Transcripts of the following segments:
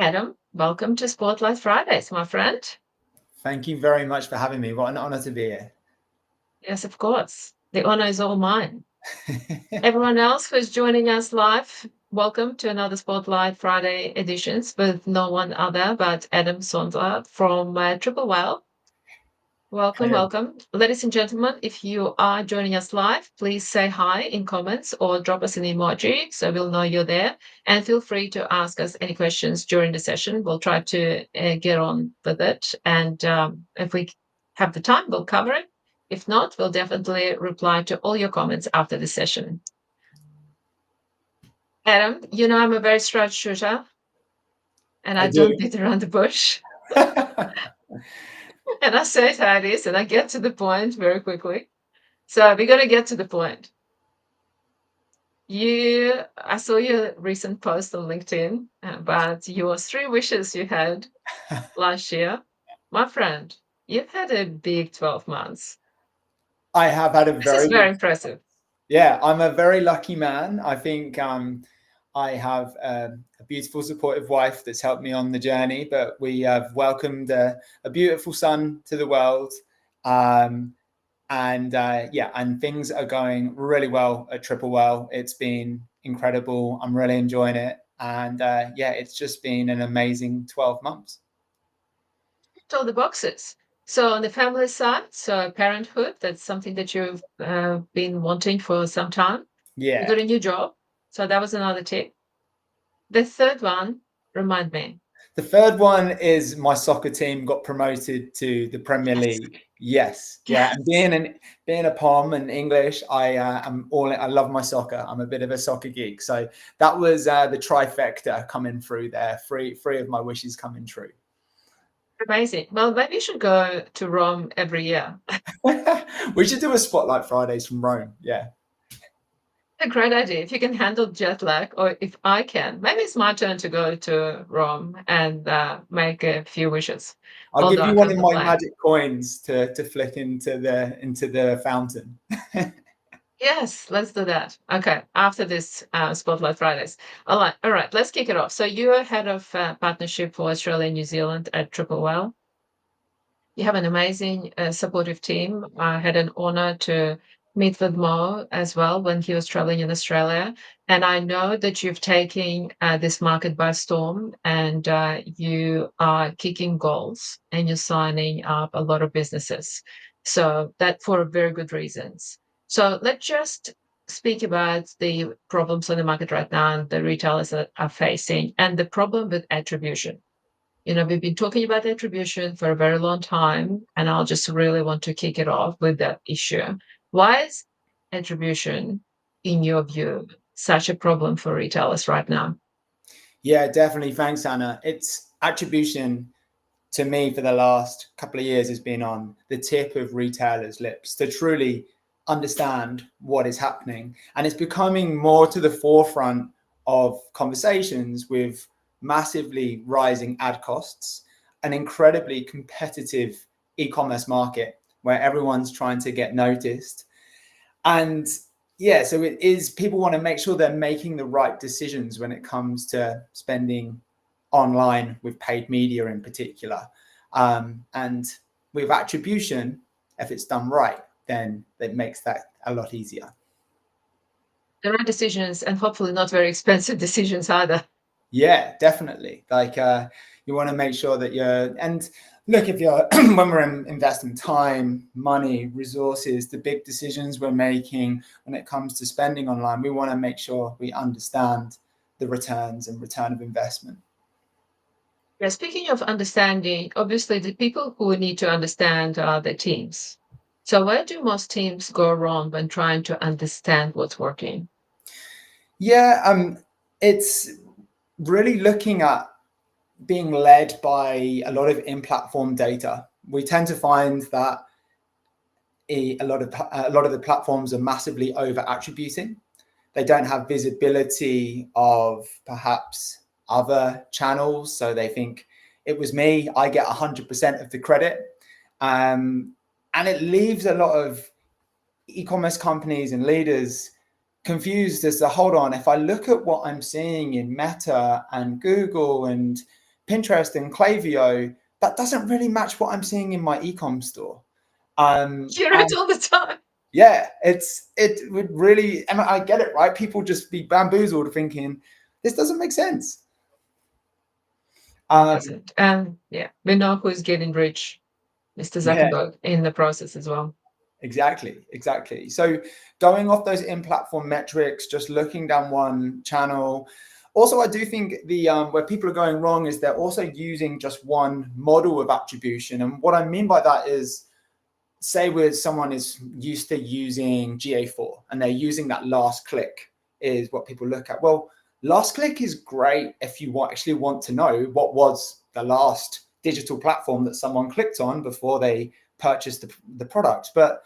Adam, welcome to Spotlight Fridays, my friend. Thank you very much for having me. What an honor to be here. Yes, of course. The honor is all mine. Everyone else who's joining us live, welcome to another Spotlight Friday editions with no one other but Adam Saunders from Triple Whale. Welcome, Hey. welcome. Ladies and gentlemen, if you are joining us live, please say hi in comments or drop us an emoji so we'll know you're there. And feel free to ask us any questions during the session. We'll try to get on with it. And if we have the time, we'll cover it. If not, we'll definitely reply to all your comments after the session. Adam, you know I'm a very straight shooter and I I do. don't beat around the bush. And I say it how it is and I get to the point very quickly. So we're going to get to the point. I saw your recent post on LinkedIn about your 3 wishes you had last year. My friend, you've had a big 12 months. I have had a This is very very good. impressive. Yeah, I'm a very lucky man. I think I have a beautiful, supportive wife that's helped me on the journey, but we have welcomed a beautiful son to the world. Um, and things are going really well at Triple Well. It's been incredible. I'm really enjoying it. And it's just been an amazing 12 months. All the boxes. So on the family side, so parenthood, that's something that you've been wanting for some time. You Yeah. got a new job. So that was another tip. The third one, remind me. The third one is my soccer team got promoted to the Premier Yes. League. Yes, yeah, and Yes. being a Pom and English, I love my soccer. I'm a bit of a soccer geek, so that was the trifecta coming through there. Three of my wishes coming true. Amazing. Well, maybe you should go to Rome every year. We should do a Spotlight Fridays from Rome. Yeah, A great idea. If you can handle jet lag, or if I can, maybe it's my turn to go to Rome and make a few wishes. I'll give Although I you one can't of my complain. magic coins to flick into the fountain. Yes, let's do that. Okay, after this Spotlight Fridays. All right, let's kick it off. So you're head of partnership for Australia and New Zealand at Triple Well. You have an amazing supportive team. I had an honor to meet with Mo as well when he was traveling in Australia. And I know that you've taken this market by storm and you are kicking goals and you're signing up a lot of businesses. So that for very good reasons. So let's just speak about the problems on the market right now and the retailers that are facing and the problem with attribution. We've been talking about attribution for a very long time, and I'll just really want to kick it off with that issue. Why is attribution, in your view, such a problem for retailers right now? Yeah, definitely. Thanks, Anna. It's attribution to me for the last couple of years has been on the tip of retailers' lips to truly understand what is happening. And it's becoming more to the forefront of conversations with massively rising ad costs, an incredibly competitive e-commerce market where everyone's trying to get noticed. And yeah, so it is, people want to make sure they're making the right decisions when it comes to spending online with paid media in particular. And with attribution, if it's done right, then it makes that a lot easier. The right decisions, and hopefully not very expensive decisions either. Yeah, definitely. You want to make sure that and look, if you're, when we're investing time, money, resources, the big decisions we're making when it comes to spending online, we want to make sure we understand the returns and return of investment. Yeah, speaking of understanding, obviously the people who need to understand are the teams. So where do most teams go wrong when trying to understand what's working? Yeah, it's really looking at being led by a lot of in-platform data. We tend to find that a lot of the platforms are massively over attributing. They don't have visibility of perhaps other channels, so they think it was me. I get 100% of the credit, and it leaves a lot of e-commerce companies and leaders confused as to, hold on, if I look at what I'm seeing in Meta and Google and Pinterest and Klaviyo, that doesn't really match what I'm seeing in my e-com store. Hear it all the time. Yeah, it would really, and I get it, right? People just be bamboozled thinking this doesn't make sense. Doesn't. And yeah, we know who's getting rich, Mr. Yeah, Zuckerberg, in the process as well. exactly. So going off those in-platform metrics, just looking down one channel. Also, I do think the where people are going wrong is they're also using just one model of attribution. And what I mean by that is, say where someone is used to using GA4 and they're using that last click is what people look at. Well, last click is great if you actually want to know what was the last digital platform that someone clicked on before they purchased the product. But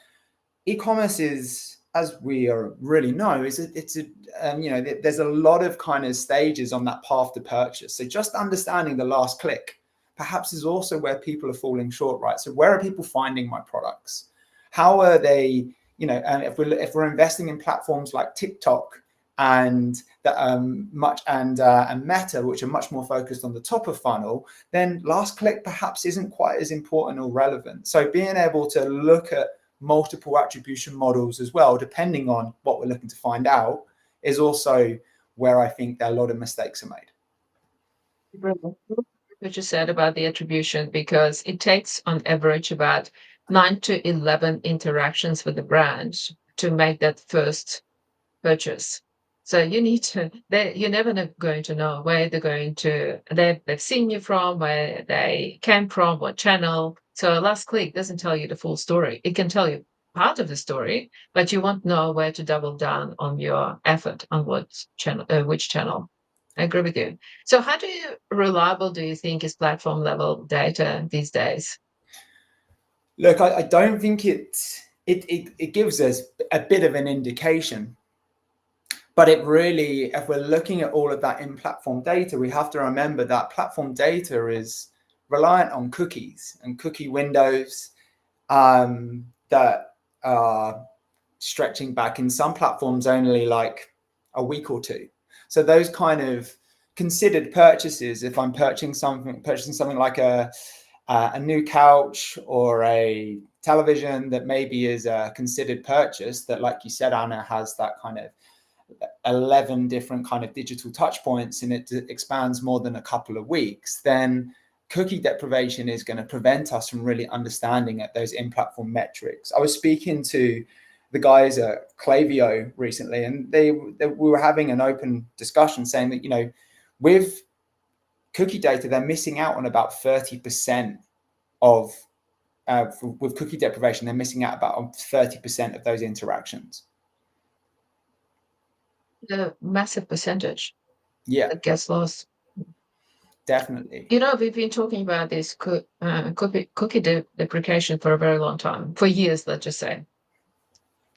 e-commerce is, as we really know, there's a lot of kind of stages on that path to purchase. So just understanding the last click perhaps is also where people are falling short, right? So where are people finding my products? How are they, and if we're investing in platforms like TikTok and Meta, which are much more focused on the top of funnel, then last click perhaps isn't quite as important or relevant. So being able to look at multiple attribution models as well, depending on what we're looking to find out, is also where I think a lot of mistakes are made. What you said about the attribution, because it takes on average about 9 to 11 interactions with the brand to make that first purchase. So you need to, you're never going to know where they've seen you from, where they came from, what channel. So last click doesn't tell you the full story. It can tell you part of the story, but you won't know where to double down on your effort on which channel. I agree with you. So how reliable do you think is platform level data these days? Look, I don't think it gives us a bit of an indication. But it really, if we're looking at all of that in-platform data, we have to remember that platform data is reliant on cookies and cookie windows that are stretching back in some platforms only like a week or two. So those kind of considered purchases, if I'm purchasing something like a new couch or a television that maybe is a considered purchase, that, like you said, Anna, has that kind of 11 different kind of digital touch points and it expands more than a couple of weeks, then cookie deprivation is going to prevent us from really understanding at those in-platform metrics. I was speaking to the guys at Klaviyo recently, and we were having an open discussion saying that, with cookie data, they're missing out on about 30% of, with cookie deprivation, they're missing out about 30% of those interactions. A massive percentage. Yeah, that gets lost. Definitely. We've been talking about this cookie deprecation for a very long time, for years, let's just say.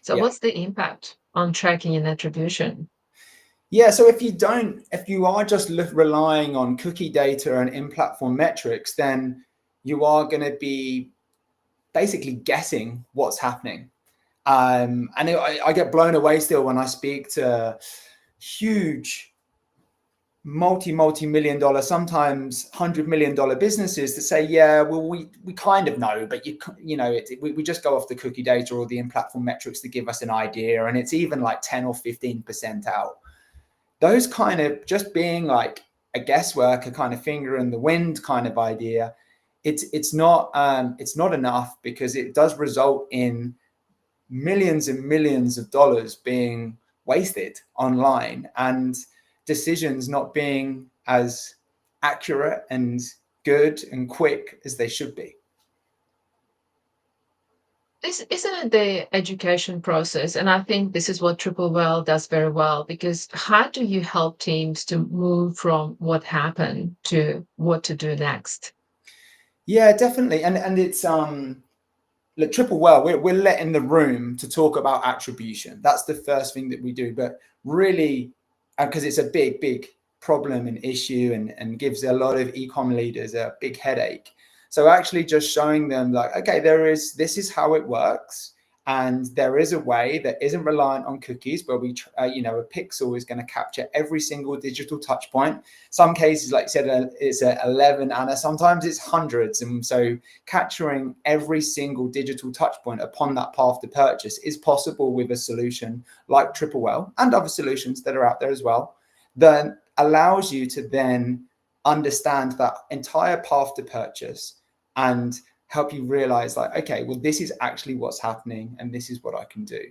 So what's the impact on tracking and attribution? Yeah, so if you are just relying on cookie data and in-platform metrics, then you are going to be basically guessing what's happening. And I get blown away still when I speak to huge multi-million dollar, sometimes $100 million businesses that say, yeah, well, we kind of know, but we just go off the cookie data or the in-platform metrics to give us an idea, and it's even like 10 or 15% out. Those kind of just being like a guesswork, a kind of finger in the wind kind of idea, it's not enough, because it does result in millions and millions of dollars being wasted online and decisions not being as accurate and good and quick as they should be. Isn't it the education process? And I think this is what Triple Well does very well, because how do you help teams to move from what happened to what to do next? Yeah, definitely. And it's look, Triple Well, we're letting the room to talk about attribution. That's the first thing that we do. But really, because it's a big problem and issue, and gives a lot of e-com leaders a big headache. So actually just showing them like, okay, this is how it works. And there is a way that isn't reliant on cookies where we, a pixel is going to capture every single digital touch point. Some cases, like you said, it's 11, Anna. Sometimes it's hundreds. And so capturing every single digital touch point upon that path to purchase is possible with a solution like TripleWell and other solutions that are out there as well, that allows you to then understand that entire path to purchase and help you realize, like, okay, well, this is actually what's happening and this is what I can do.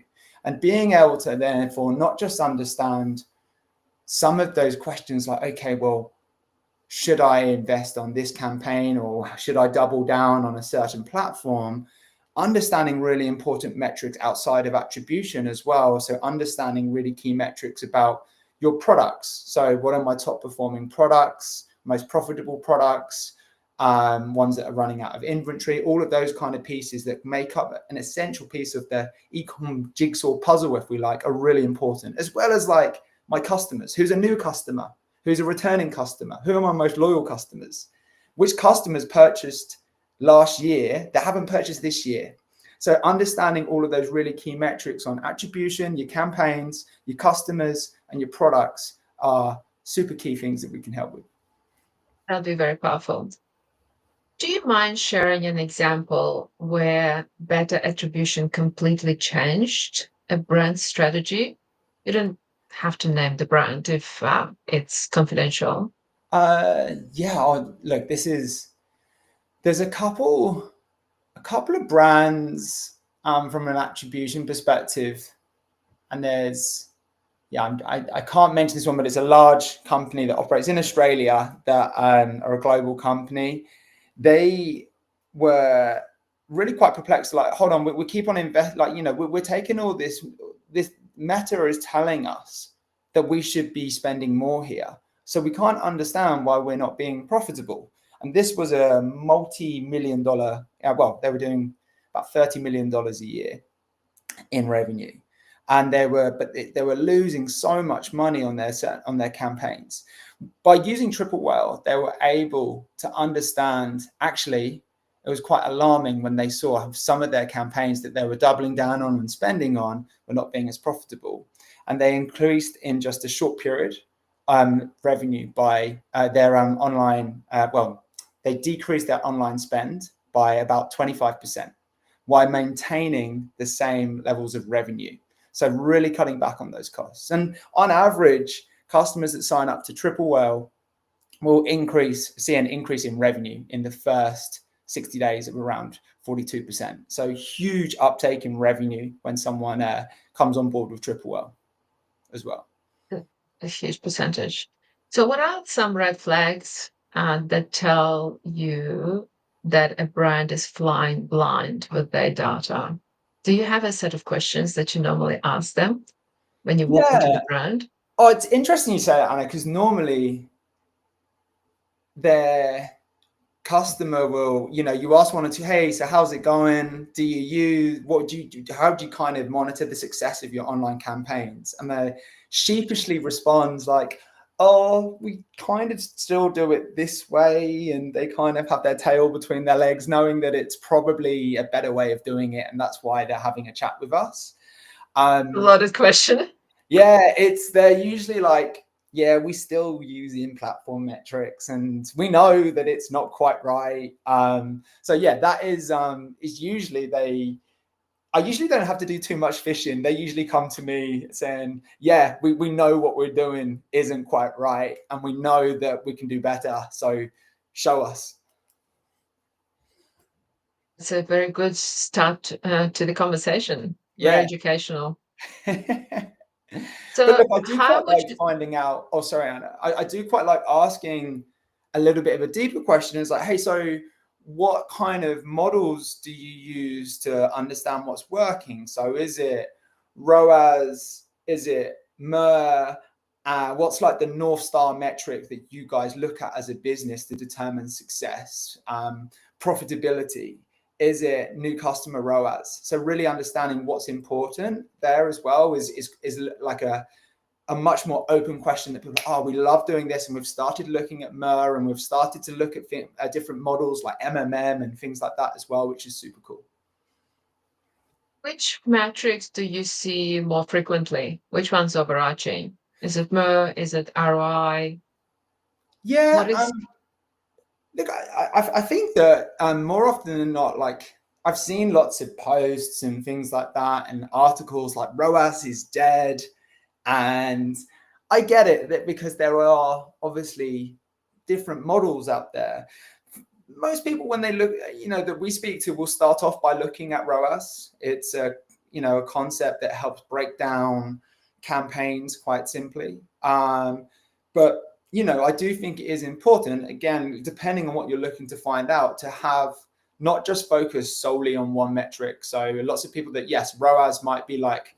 And being able to therefore not just understand some of those questions, like, okay, well, should I invest on this campaign or should I double down on a certain platform? Understanding really important metrics outside of attribution as well. So understanding really key metrics about your products. So what are my top performing products, most profitable products, ones that are running out of inventory, all of those kind of pieces that make up an essential piece of the e-com jigsaw puzzle, if we like, are really important, as well as like my customers. Who's a new customer? Who's a returning customer? Who are my most loyal customers? Which customers purchased last year that haven't purchased this year? So understanding all of those really key metrics on attribution, your campaigns, your customers, and your products are super key things that we can help with. That'll be very powerful. Do you mind sharing an example where better attribution completely changed a brand strategy? You don't have to name the brand if it's confidential. Look, there's a couple of brands from an attribution perspective, and I can't mention this one, but it's a large company that operates in Australia that are a global company. They were really quite perplexed. Like, hold on, we keep on we're taking all this Meta is telling us that we should be spending more here. So we can't understand why we're not being profitable. And this was a multi-million dollar, they were doing about $30 million a year in revenue. And they were losing so much money on their campaigns. By using TripleWell, they were able to understand, actually, it was quite alarming when they saw some of their campaigns that they were doubling down on and spending on were not being as profitable. And they increased in just a short period revenue by their online, they decreased their online spend by about 25% while maintaining the same levels of revenue. So really cutting back on those costs. And on average, customers that sign up to TripleWell will see an increase in revenue in the first 60 days of around 42%. So huge uptake in revenue when someone comes on board with TripleWell as well. A huge percentage. So what are some red flags that tell you that a brand is flying blind with their data? Do you have a set of questions that you normally ask them when you walk into the brand? Oh, it's interesting you say that, Anna, because normally their customer will, you ask one or two, hey, so how's it going? How do you kind of monitor the success of your online campaigns? And they sheepishly responds like, oh, we kind of still do it this way. And they kind of have their tail between their legs, knowing that it's probably a better way of doing it. And that's why they're having a chat with us. A loaded question. Yeah, they're usually like, yeah, we still use in-platform metrics and we know that it's not quite right. So yeah, that is usually I usually don't have to do too much fishing. They usually come to me saying, yeah, we know what we're doing isn't quite right. And we know that we can do better. So show us. It's a very good start to the conversation. Very educational. So but look, I do how quite like finding out. Oh, sorry, Anna. I do quite like asking a little bit of a deeper question. It's like, hey, so what kind of models do you use to understand what's working? So is it ROAS? Is it MER? What's like the North Star metric that you guys look at as a business to determine success? Profitability? Is it new customer ROAS? So really understanding what's important there as well is like a much more open question that people, we love doing this. And we've started looking at MER and we've started to look at different models like MMM and things like that as well, which is super cool. Which metrics do you see more frequently? Which one's overarching? Is it MER? Is it ROI? Yeah, What is look, I think that more often than not, like I've seen lots of posts and things like that, and articles like ROAS is dead, and I get it that because there are obviously different models out there. Most people, when they look, that we speak to, will start off by looking at ROAS. It's a concept that helps break down campaigns quite simply. But I do think it is important, again, depending on what you're looking to find out, to have not just focus solely on one metric. So lots of people that, yes, ROAS might be like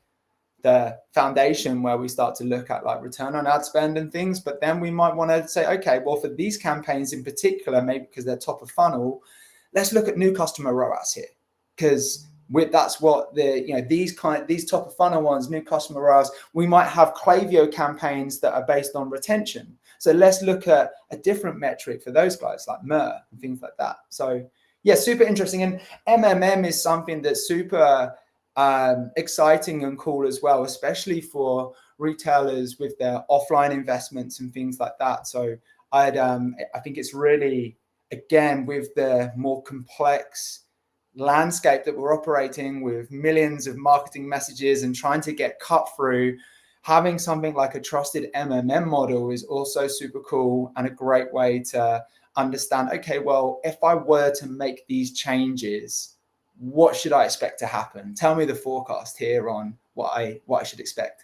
the foundation where we start to look at like return on ad spend and things, but then we might want to say, okay, well, for these campaigns in particular, maybe because they're top of funnel, let's look at new customer ROAS here, because that's what these top of funnel ones, new customer ROAS, we might have Klaviyo campaigns that are based on retention. So let's look at a different metric for those guys like MER and things like that. So yeah, super interesting. And MMM is something that's super exciting and cool as well, especially for retailers with their offline investments and things like that. So I think it's really, again, with the more complex landscape that we're operating with, millions of marketing messages and trying to get cut through, having something like a trusted MMM model is also super cool and a great way to understand, okay, well, if I were to make these changes, what should I expect to happen? Tell me the forecast here on what I should expect.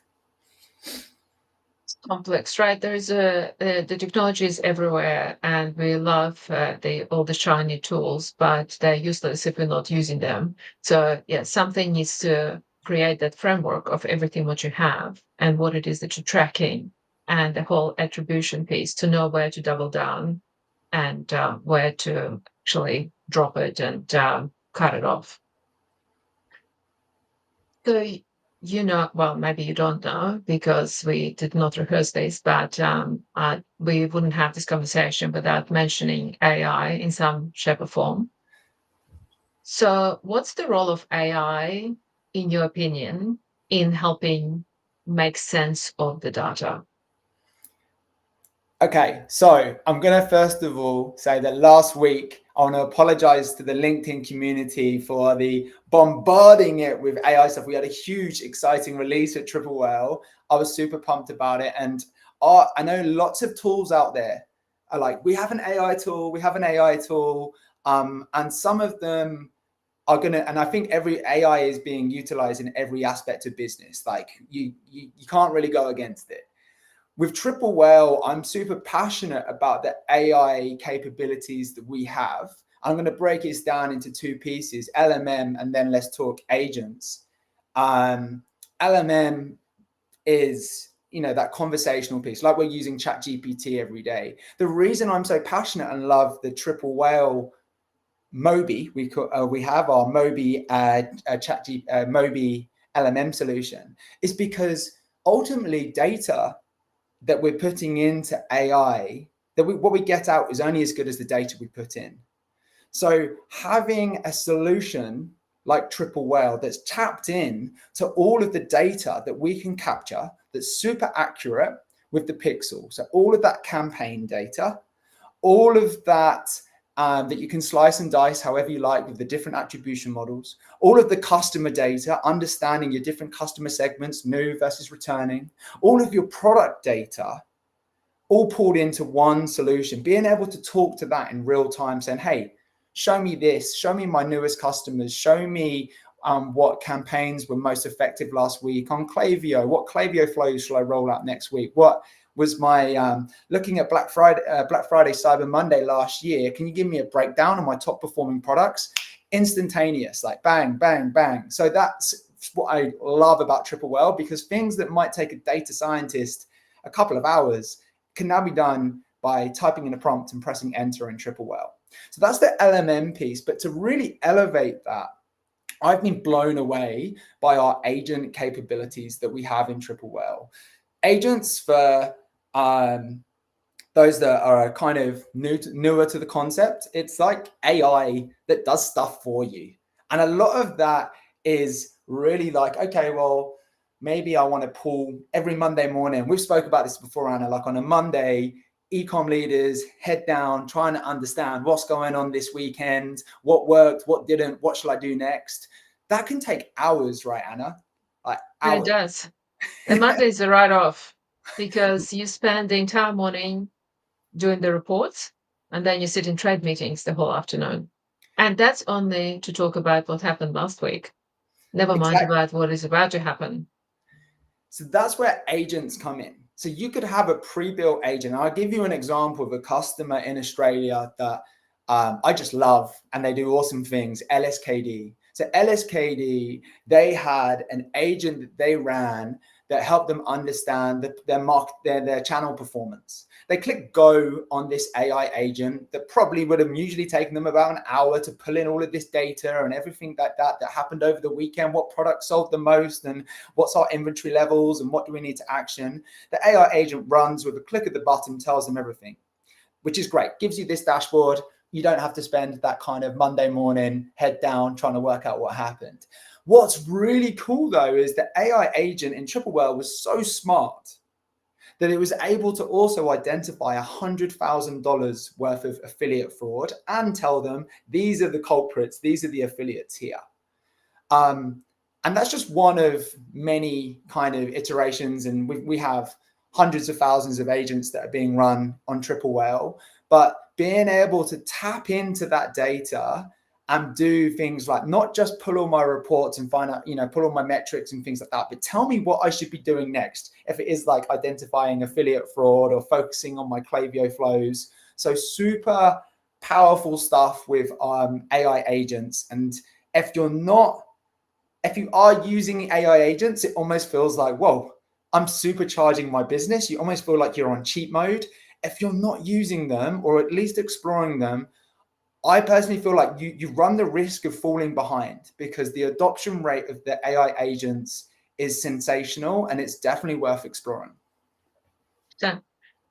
It's complex, right? There's the technology is everywhere, and we love all the shiny tools, but they're useless if we're not using them. So yeah, something needs to create that framework of everything what you have and what it is that you're tracking, and the whole attribution piece to know where to double down and where to actually drop it and cut it off. So, well, maybe you don't know because we did not rehearse this, but we wouldn't have this conversation without mentioning AI in some shape or form. So, what's the role of AI, in your opinion, in helping make sense of the data? Okay, so I'm going to first of all say that last week, I want to apologize to the LinkedIn community for the bombarding it with AI stuff. We had a huge, exciting release at Triple Whale. I was super pumped about it. And I know lots of tools out there are like, we have an AI tool, and some of them are going to, and I think every AI is being utilized in every aspect of business. Like you can't really go against it. With Triple Whale, I'm super passionate about the AI capabilities that we have. I'm going to break this down into two pieces, LMM, and then let's talk agents. LMM is, that conversational piece, like we're using ChatGPT every day. The reason I'm so passionate and love the Triple Whale Mobi, we have our Mobi Mobi LMM solution, is because ultimately data that we're putting into AI, what we get out is only as good as the data we put in. So having a solution like Triple Whale that's tapped in to all of the data that we can capture, that's super accurate with the pixel. So all of that campaign data, all of that that you can slice and dice however you like with the different attribution models, all of the customer data, understanding your different customer segments, new versus returning, all of your product data, all pulled into one solution, being able to talk to that in real time, saying, hey, show me this, show me my newest customers, show me what campaigns were most effective last week on Klaviyo, what Klaviyo flows shall I roll out next week, what was my looking at Black Friday, Cyber Monday last year. Can you give me a breakdown of my top performing products? Instantaneous, like bang, bang, bang. So that's what I love about Triple Whale, because things that might take a data scientist a couple of hours can now be done by typing in a prompt and pressing enter in Triple Whale. So that's the LMM piece. But to really elevate that, I've been blown away by our agent capabilities that we have in Triple Whale. Agents, for those that are kind of newer to the concept, it's like AI that does stuff for you. And a lot of that is really like, okay, well, maybe I want to pull every Monday morning. We've spoke about this before, Anna, like on a Monday, ecom leaders head down, trying to understand what's going on this weekend, what worked, what didn't, what shall I do next? That can take hours, right, Anna? Like And it hours. does. And Monday is a write-off because you spend the entire morning doing the reports, and then you sit in trade meetings the whole afternoon. And that's only to talk about what happened last week. Never mind Exactly. about what is about to happen. So that's where agents come in. So you could have a pre-built agent. I'll give you an example of a customer in Australia that I just love, and they do awesome things. LSKD. So LSKD, they had an agent that they ran that helped them understand their channel performance. They click go on this AI agent that probably would have usually taken them about an hour to pull in all of this data and everything like that happened over the weekend, what products sold the most and what's our inventory levels and what do we need to action. The AI agent runs with a click of the button, tells them everything, which is great. Gives you this dashboard. You don't have to spend that kind of Monday morning head down trying to work out what happened. What's really cool though is the AI agent in Triple Whale was so smart that it was able to also identify $100,000 worth of affiliate fraud and tell them these are the culprits, these are the affiliates here. And that's just one of many kind of iterations, and we have hundreds of thousands of agents that are being run on Triple Whale. But being able to tap into that data and do things like not just pull all my reports and find out, pull all my metrics and things like that, but tell me what I should be doing next. If it is like identifying affiliate fraud or focusing on my Klaviyo flows. So super powerful stuff with AI agents. And if you are using AI agents, it almost feels like, whoa, I'm supercharging my business. You almost feel like you're on cheat mode. If you're not using them or at least exploring them, I personally feel like you run the risk of falling behind because the adoption rate of the AI agents is sensational and it's definitely worth exploring. So,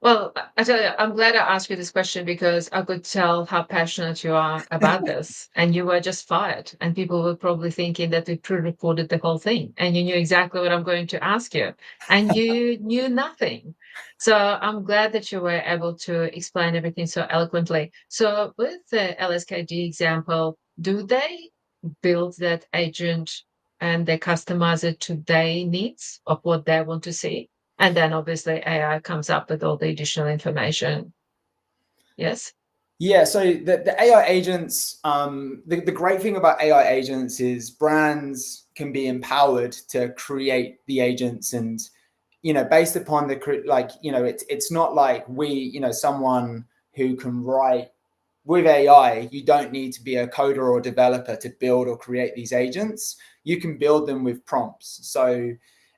well, I tell you, I'm glad I asked you this question because I could tell how passionate you are about this. And you were just fired, and people were probably thinking that we pre-recorded the whole thing, and you knew exactly what I'm going to ask you, and you knew nothing. So I'm glad that you were able to explain everything so eloquently. So with the LSKD example, do they build that agent and they customize it to their needs of what they want to see? And then obviously AI comes up with all the additional information. Yes. Yeah, so the AI agents, the great thing about AI agents is brands can be empowered to create the agents and, based upon it's not like someone who can write with AI, you don't need to be a coder or developer to build or create these agents. You can build them with prompts. So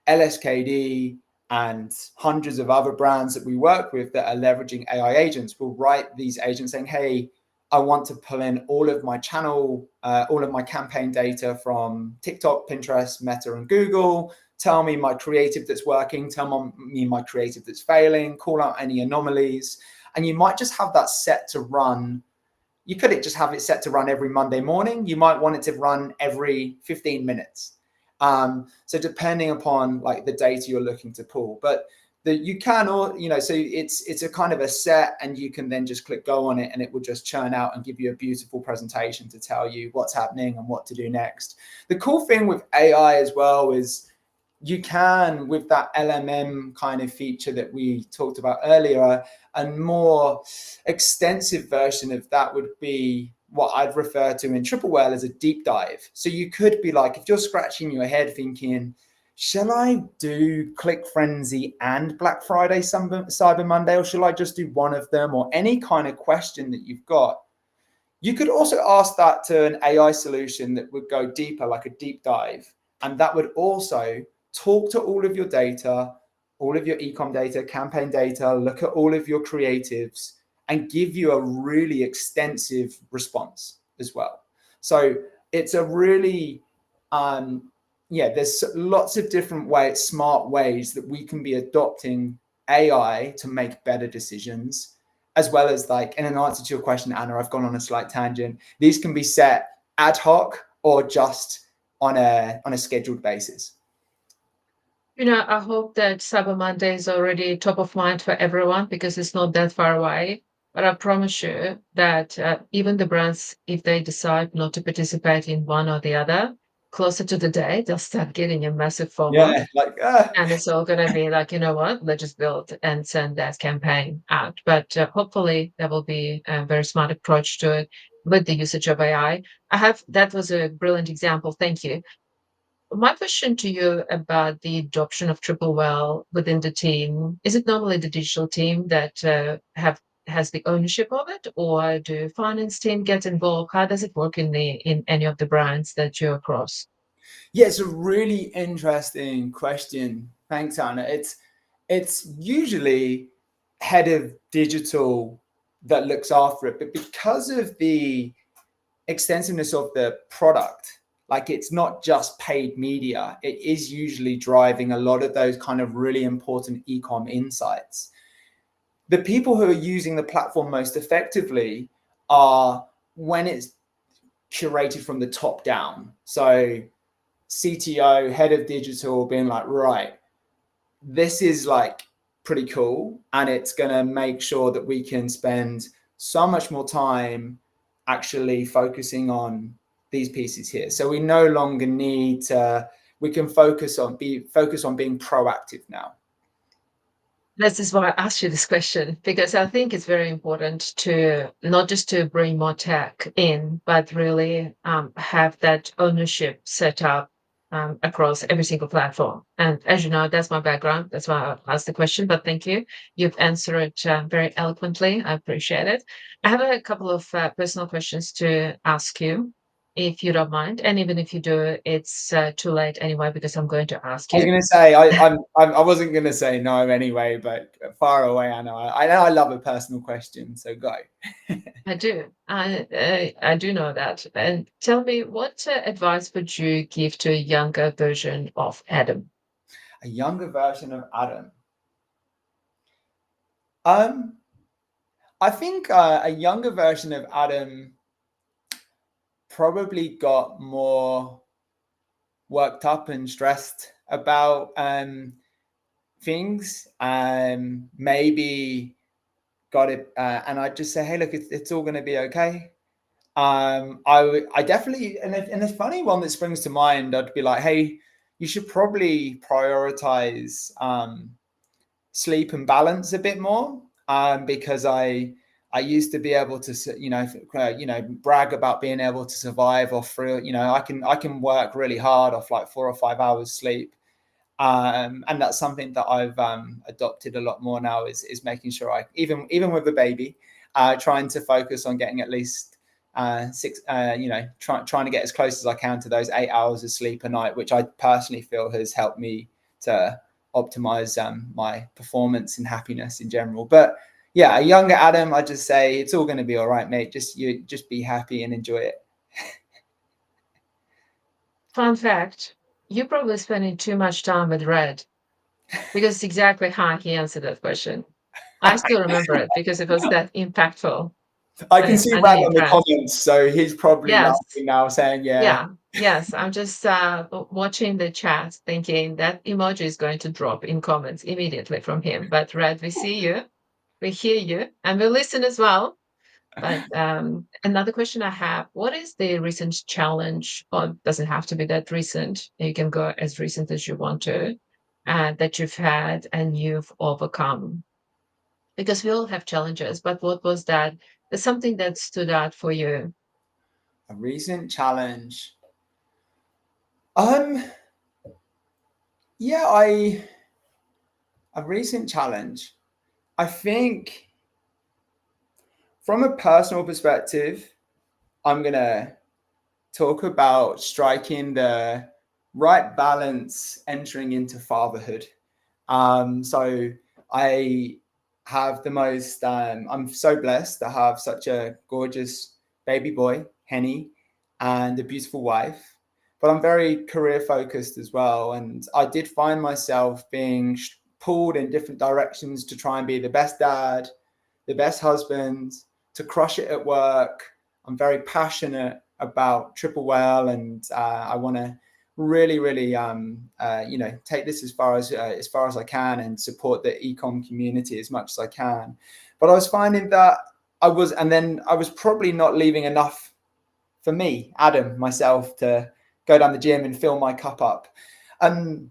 LSKD and hundreds of other brands that we work with that are leveraging AI agents will write these agents saying, hey, I want to pull in all of my channel, all of my campaign data from TikTok, Pinterest, Meta, and Google. Tell me my creative that's working. Tell me my creative that's failing. Call out any anomalies. And you might just have that set to run. You could just have it set to run every Monday morning. You might want it to run every 15 minutes. So depending upon like the data you're looking to pull, but you can, so it's a kind of a set, and you can then just click go on it, and it will just churn out and give you a beautiful presentation to tell you what's happening and what to do next. The cool thing with AI as well is you can, with that LMM kind of feature that we talked about earlier, a more extensive version of that would be what I'd refer to in Triple Whale as a deep dive. So you could be like, if you're scratching your head thinking, shall I do Click Frenzy and Black Friday, Cyber Monday, or shall I just do one of them, or any kind of question that you've got? You could also ask that to an AI solution that would go deeper, like a deep dive. And that would also talk to all of your data, all of your ecom data, campaign data, look at all of your creatives, and give you a really extensive response as well. So it's a really, there's lots of different smart ways that we can be adopting AI to make better decisions, as well as like, in an answer to your question, Anna, I've gone on a slight tangent. These can be set ad hoc or just on a scheduled basis. I hope that Cyber Monday is already top of mind for everyone because it's not that far away. But I promise you that even the brands, if they decide not to participate in one or the other, closer to the day, they'll start getting a massive FOMO. Yeah, like And it's all going to be like, you know what, let's just build and send that campaign out. But hopefully there will be a very smart approach to it with the usage of AI. That was a brilliant example. Thank you. My question to you about the adoption of Triple Well within the team, is it normally the digital team that has the ownership of it, or do finance team get involved? How does it work in any of the brands that you're across? Yeah, it's a really interesting question. Thanks, Anna. It's usually head of digital that looks after it, but because of the extensiveness of the product, like it's not just paid media, it is usually driving a lot of those kind of really important e-com insights. The people who are using the platform most effectively are when it's curated from the top down. So CTO, head of digital being like, right, this is like pretty cool. And it's going to make sure that we can spend so much more time actually focusing on these pieces here. So we no longer need to, we can focus on being proactive now. This is why I asked you this question, because I think it's very important to not just to bring more tech in, but really have that ownership set up across every single platform. And as you know, that's my background. That's why I asked the question. But thank you. You've answered it very eloquently. I appreciate it. I have a couple of personal questions to ask you, if you don't mind. And even if you do, it's too late anyway, because I'm going to ask I was you. going to say I wasn't going to say no anyway, but far away, Anna. I know I love a personal question, so go. I do. I do know that. And tell me, what advice would you give to a younger version of Adam? A younger version of Adam. Um, I think a younger version of Adam probably got more worked up and stressed about things. Maybe got it, and I'd just say, hey, look, it's all going to be okay. I definitely, and a funny one that springs to mind, I'd be like, hey, you should probably prioritize sleep and balance a bit more, because I used to be able to brag about being able to survive off through, I can work really hard off like 4 or 5 hours sleep. And that's something that I've adopted a lot more now, is making sure I, even with a baby, trying to focus on getting at least six, trying to get as close as I can to those 8 hours of sleep a night, which I personally feel has helped me to optimize my performance and happiness in general. But yeah, a younger Adam, I just say it's all going to be all right, mate. Just be happy and enjoy it. Fun fact, you're probably spending too much time with Red, because it's exactly how he answered that question. I still remember it because it was that impactful. I can see I know Rad you're on the impressed. comments, so he's probably Yes. laughing now, saying, "Yeah." Yeah. Yes. I'm just watching the chat thinking that emoji is going to drop in comments immediately from him. But Red, we see you, we hear you, and we listen as well. But another question I have, what is the recent challenge, or it doesn't have to be that recent, you can go as recent as you want to, that you've had and you've overcome? Because we all have challenges, but what was that? There's something that stood out for you. A recent challenge. Um, yeah, a recent challenge. I think from a personal perspective, I'm gonna talk about striking the right balance entering into fatherhood. So I have the most, I'm so blessed to have such a gorgeous baby boy, Henny, and a beautiful wife. But I'm very career focused as well. And I did find myself being pulled in different directions to try and be the best dad, the best husband, to crush it at work. I'm very passionate about Triple Well, and I want to really, really, take this as far as I can and support the ecom community as much as I can. But I was finding that I was probably not leaving enough for me, Adam, myself, to go down the gym and fill my cup up. And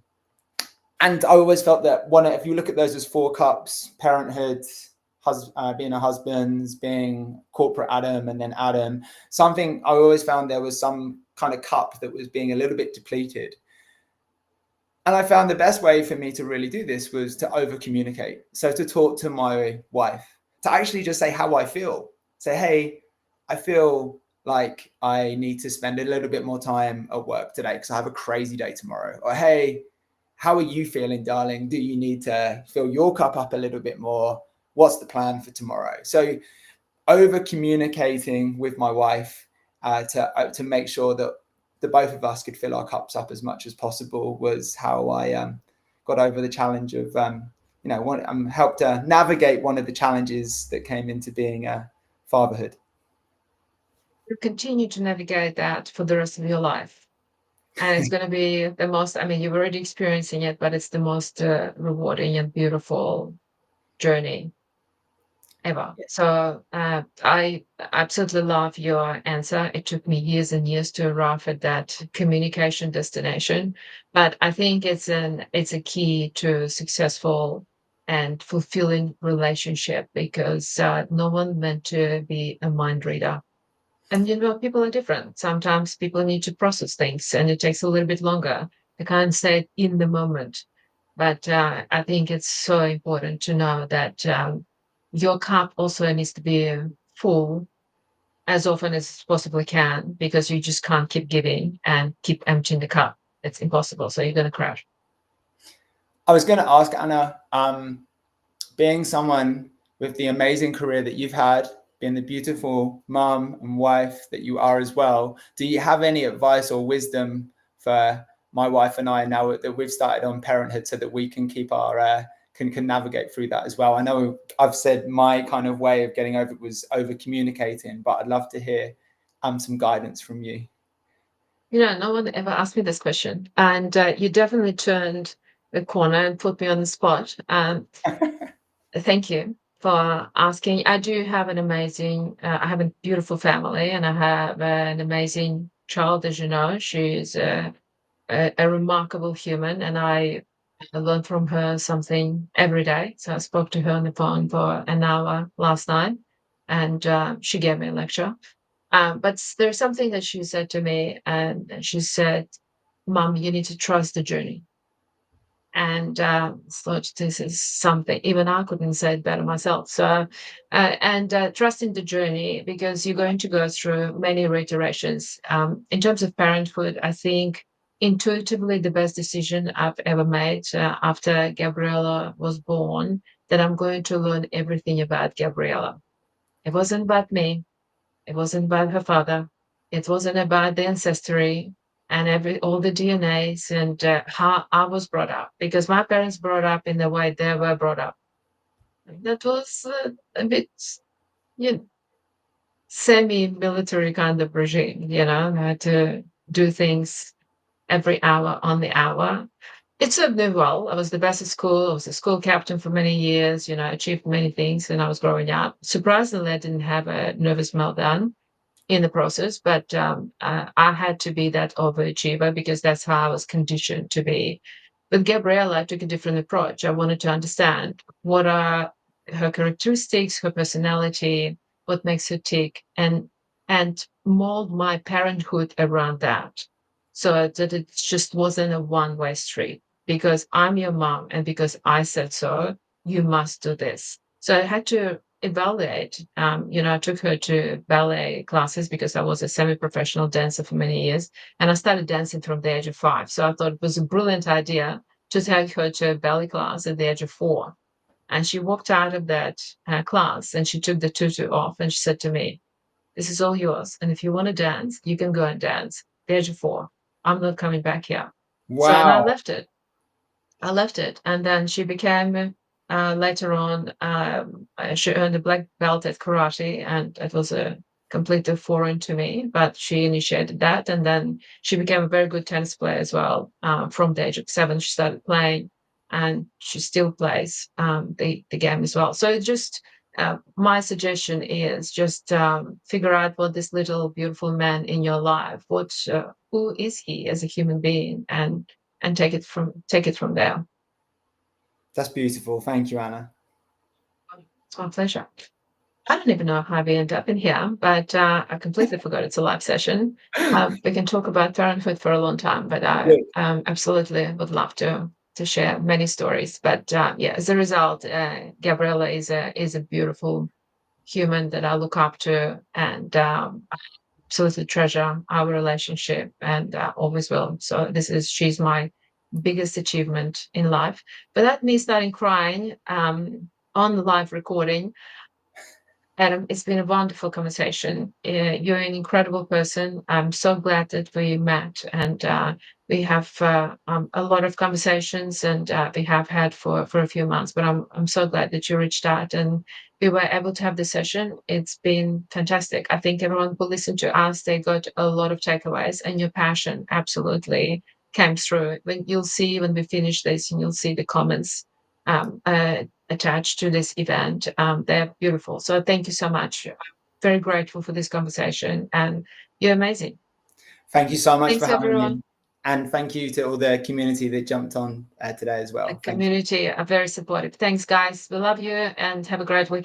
I always felt that if you look at those as 4 cups: parenthood, being a husband, being corporate Adam, and then Adam, something I always found there was some kind of cup that was being a little bit depleted. And I found the best way for me to really do this was to over communicate. So to talk to my wife, to actually just say how I feel. Say, hey, I feel like I need to spend a little bit more time at work today because I have a crazy day tomorrow. Or, hey, how are you feeling, darling? Do you need to fill your cup up a little bit more? What's the plan for tomorrow? So over communicating with my wife to make sure that the both of us could fill our cups up as much as possible was how I got over the challenge of helped navigate one of the challenges that came into being fatherhood. You continue to navigate that for the rest of your life. And it's going to be the most, I mean, you're already experiencing it, but it's the most rewarding and beautiful journey ever. So I absolutely love your answer. It took me years and years to arrive at that communication destination, but I think it's a key to successful and fulfilling relationship because no one meant to be a mind reader. And people are different. Sometimes people need to process things, and it takes a little bit longer. They can't say it in the moment. But I think it's so important to know that your cup also needs to be full as often as possibly can, because you just can't keep giving and keep emptying the cup. It's impossible. So you're going to crash. I was going to ask, Anna, being someone with the amazing career that you've had, being the beautiful mom and wife that you are as well, do you have any advice or wisdom for my wife and I now that we've started on parenthood so that we can keep our can navigate through that as well? I know I've said my kind of way of getting over it was over communicating, but I'd love to hear some guidance from you. No one ever asked me this question, and you definitely turned the corner and put me on the spot. Thank you for asking. I do have an amazing, I have a beautiful family, and I have an amazing child, as you know. She's a remarkable human, and I learn from her something every day. So I spoke to her on the phone for an hour last night, and she gave me a lecture. But there's something that she said to me, and she said, "Mom, you need to trust the journey." And thought this is something even I couldn't say it better myself. So, trusting the journey, because you're going to go through many reiterations. In terms of parenthood, I think intuitively the best decision I've ever made after Gabriella was born, that I'm going to learn everything about Gabriella. It wasn't about me. It wasn't about her father. It wasn't about the ancestry and all the DNAs and how I was brought up, because my parents brought up in the way they were brought up. That was a bit, you know, semi-military kind of regime. Had to do things every hour on the hour. It served me well. I was the best at school. I was a school captain for many years. Achieved many things when I was growing up. Surprisingly, I didn't have a nervous meltdown in the process, but I had to be that overachiever because that's how I was conditioned to be. With Gabriella, I took a different approach. I wanted to understand what are her characteristics, her personality, what makes her tick, and mold my parenthood around that, so that it just wasn't a one-way street. Because I'm your mom, and because I said so, you must do this. So I had to evaluate. I took her to ballet classes because I was a semi-professional dancer for many years, and I started dancing from the age of 5. So I thought it was a brilliant idea to take her to a ballet class at the age of 4. And she walked out of that class, and she took the tutu off, and she said to me, "This is all yours. And if you want to dance, you can go and dance. At the age of 4, I'm not coming back here." So, and I Wow. left it. And then she became later on, she earned a black belt at karate, and it was a completely foreign to me, but she initiated that. And then she became a very good tennis player as well. From the age of 7, she started playing, and she still plays the game as well. So just my suggestion is just figure out what this little beautiful man in your life, who is he as a human being, and take it from there. That's beautiful. Thank you, Anna. It's my pleasure. I don't even know how we end up in here, but I completely forgot it's a live session. We can talk about parenthood for a long time, but I Good. absolutely would love to share many stories. But yeah, as a result, Gabriella is a beautiful human that I look up to, and I absolutely treasure our relationship, and always will. So she's my biggest achievement in life. But that me starting crying on the live recording. Adam, it's been a wonderful conversation. You're an incredible person. I'm so glad that we met, and we have a lot of conversations, and we have had for a few months. But I'm so glad that you reached out and we were able to have this session. It's been fantastic. I think everyone who listened to us, they got a lot of takeaways, and your passion absolutely came through. When we finish this, and you'll see the comments. Attached to this event. They're beautiful. So thank you so much. I'm very grateful for this conversation, and you're amazing. Thank you so much Thanks, for having everyone. me. And thank you to all the community that jumped on today as The well. Thank you. community are very supportive. Thanks, guys. We love you, and have a great weekend.